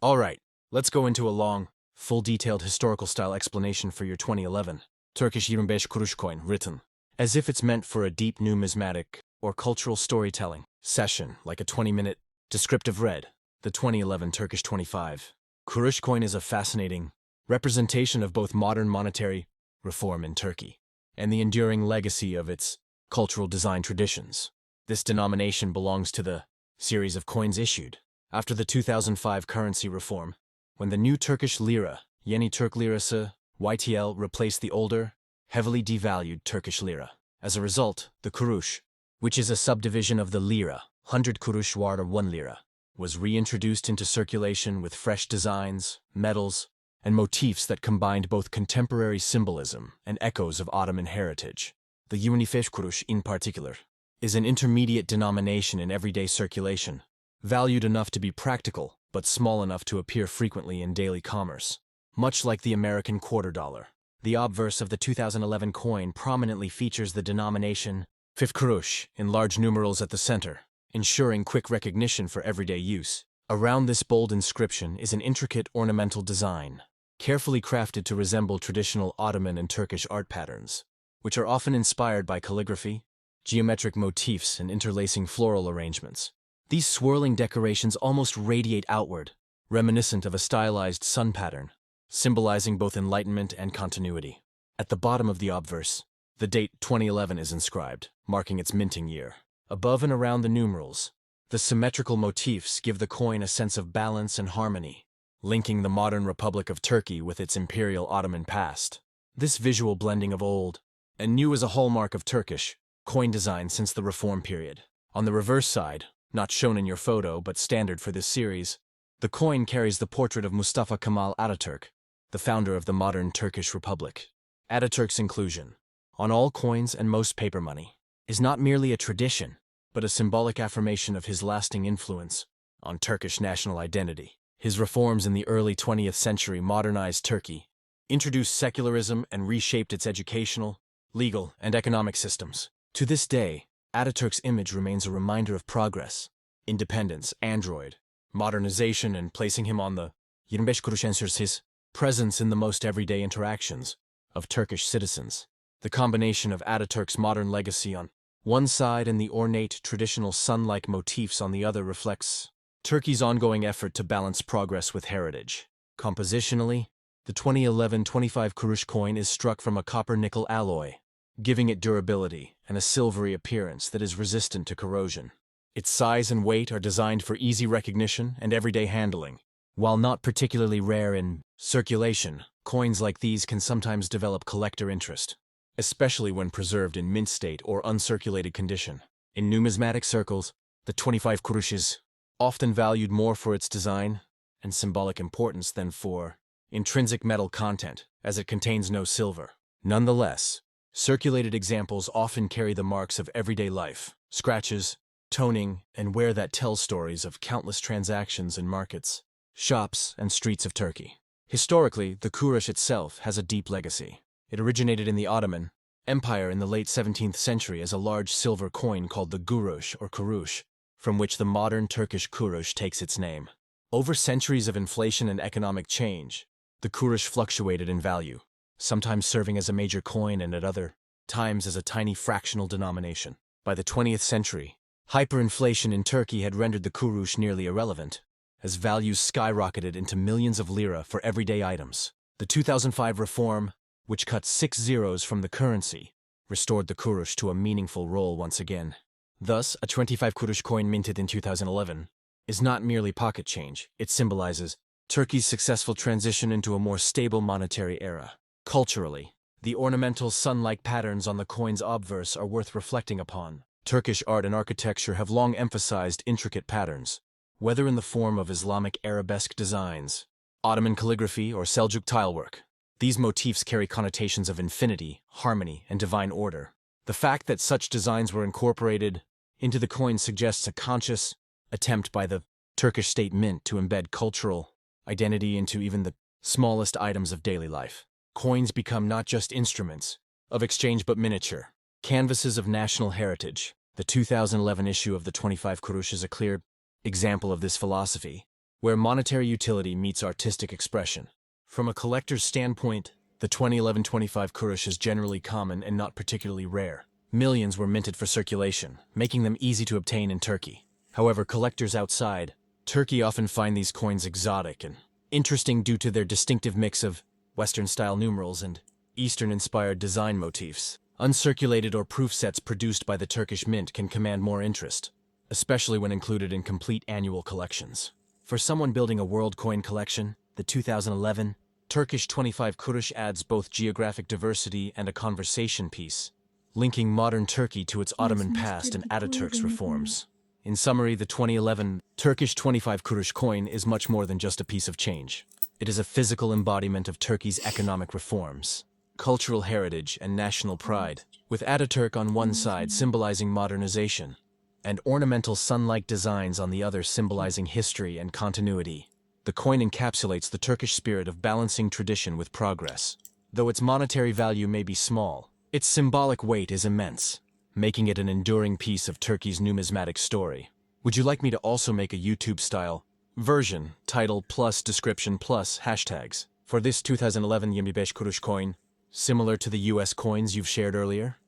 Alright, let's go into a long, full detailed historical style explanation for your 2011 Turkish 25 Kuruş coin written as if it's meant for a deep numismatic or cultural storytelling session like a 20-minute descriptive read. The 2011 Turkish 25 Kuruş coin is a fascinating representation of both modern monetary reform in Turkey and the enduring legacy of its cultural design traditions. This denomination belongs to the series of coins issued after the 2005 currency reform, when the new Turkish Lira, Yeni Türk Lirası, YTL, replaced the older, heavily devalued Turkish Lira. As a result, the Kuruş, which is a subdivision of the Lira, 100 Kuruş var or 1 Lira, was reintroduced into circulation with fresh designs, metals, and motifs that combined both contemporary symbolism and echoes of Ottoman heritage. The 25 Kuruş, in particular, is an intermediate denomination in everyday circulation, valued enough to be practical, but small enough to appear frequently in daily commerce. Much like the American quarter dollar, the obverse of the 2011 coin prominently features the denomination 5 Kuruş in large numerals at the center, ensuring quick recognition for everyday use. Around this bold inscription is an intricate ornamental design, carefully crafted to resemble traditional Ottoman and Turkish art patterns, which are often inspired by calligraphy, geometric motifs, and interlacing floral arrangements. These swirling decorations almost radiate outward, reminiscent of a stylized sun pattern, symbolizing both enlightenment and continuity. At the bottom of the obverse, the date 2011 is inscribed, marking its minting year. Above and around the numerals, the symmetrical motifs give the coin a sense of balance and harmony, linking the modern Republic of Turkey with its imperial Ottoman past. This visual blending of old and new is a hallmark of Turkish coin design since the Reform period. On the reverse side, not shown in your photo but standard for this series, the coin carries the portrait of Mustafa Kemal Atatürk, the founder of the modern Turkish Republic. Atatürk's inclusion on all coins and most paper money is not merely a tradition, but a symbolic affirmation of his lasting influence on Turkish national identity. His reforms in the early 20th century modernized Turkey, introduced secularism, and reshaped its educational, legal, and economic systems. To this day, Atatürk's image remains a reminder of progress, independence, android, modernization, and placing him on the 25 Kuruş ensures his presence in the most everyday interactions of Turkish citizens. The combination of Atatürk's modern legacy on one side and the ornate, traditional sun-like motifs on the other reflects Turkey's ongoing effort to balance progress with heritage. Compositionally, the 2011 25 Kuruş coin is struck from a copper-nickel alloy, giving it durability and a silvery appearance that is resistant to corrosion. Its size and weight are designed for easy recognition and everyday handling. While not particularly rare in circulation, coins like these can sometimes develop collector interest, especially when preserved in mint state or uncirculated condition. In numismatic circles, the 25 Kuruş is often valued more for its design and symbolic importance than for intrinsic metal content, as it contains no silver. Nonetheless, circulated examples often carry the marks of everyday life, scratches, toning, and wear that tell stories of countless transactions in markets, shops, and streets of Turkey. Historically, the Kuruş itself has a deep legacy. It originated in the Ottoman Empire in the late 17th century as a large silver coin called the Guruş or Kuruş, from which the modern Turkish Kuruş takes its name. Over centuries of inflation and economic change, the Kuruş fluctuated in value, sometimes serving as a major coin and at other times as a tiny fractional denomination. By the 20th century, hyperinflation in Turkey had rendered the Kuruş nearly irrelevant, as values skyrocketed into millions of lira for everyday items. The 2005 reform, which cut 6 zeros from the currency, restored the Kuruş to a meaningful role once again. Thus, a 25 Kuruş coin minted in 2011 is not merely pocket change, it symbolizes Turkey's successful transition into a more stable monetary era. Culturally, the ornamental sun-like patterns on the coin's obverse are worth reflecting upon. Turkish art and architecture have long emphasized intricate patterns, whether in the form of Islamic arabesque designs, Ottoman calligraphy, or Seljuk tilework. These motifs carry connotations of infinity, harmony, and divine order. The fact that such designs were incorporated into the coin suggests a conscious attempt by the Turkish state mint to embed cultural identity into even the smallest items of daily life. Coins become not just instruments of exchange but miniature canvases of national heritage. The 2011 issue of the 25 Kuruş is a clear example of this philosophy, where monetary utility meets artistic expression. From a collector's standpoint, the 2011 25 Kuruş is generally common and not particularly rare. Millions were minted for circulation, making them easy to obtain in Turkey. However, collectors outside Turkey often find these coins exotic and interesting due to their distinctive mix of Western-style numerals and Eastern-inspired design motifs. Uncirculated or proof sets produced by the Turkish mint can command more interest, especially when included in complete annual collections. For someone building a world coin collection, the 2011 Turkish 25 Kuruş adds both geographic diversity and a conversation piece, linking modern Turkey to its Ottoman past and Atatürk's reforms. In summary, the 2011 Turkish 25 Kuruş coin is much more than just a piece of change. It is a physical embodiment of Turkey's economic reforms, cultural heritage, and national pride, with Atatürk on one side symbolizing modernization, and ornamental sun-like designs on the other symbolizing history and continuity. The coin encapsulates the Turkish spirit of balancing tradition with progress. Though its monetary value may be small, its symbolic weight is immense, making it an enduring piece of Turkey's numismatic story. Would you like me to also make a YouTube-style version, title plus description plus hashtags, for this 2011 25 Kuruş coin, similar to the US coins you've shared earlier?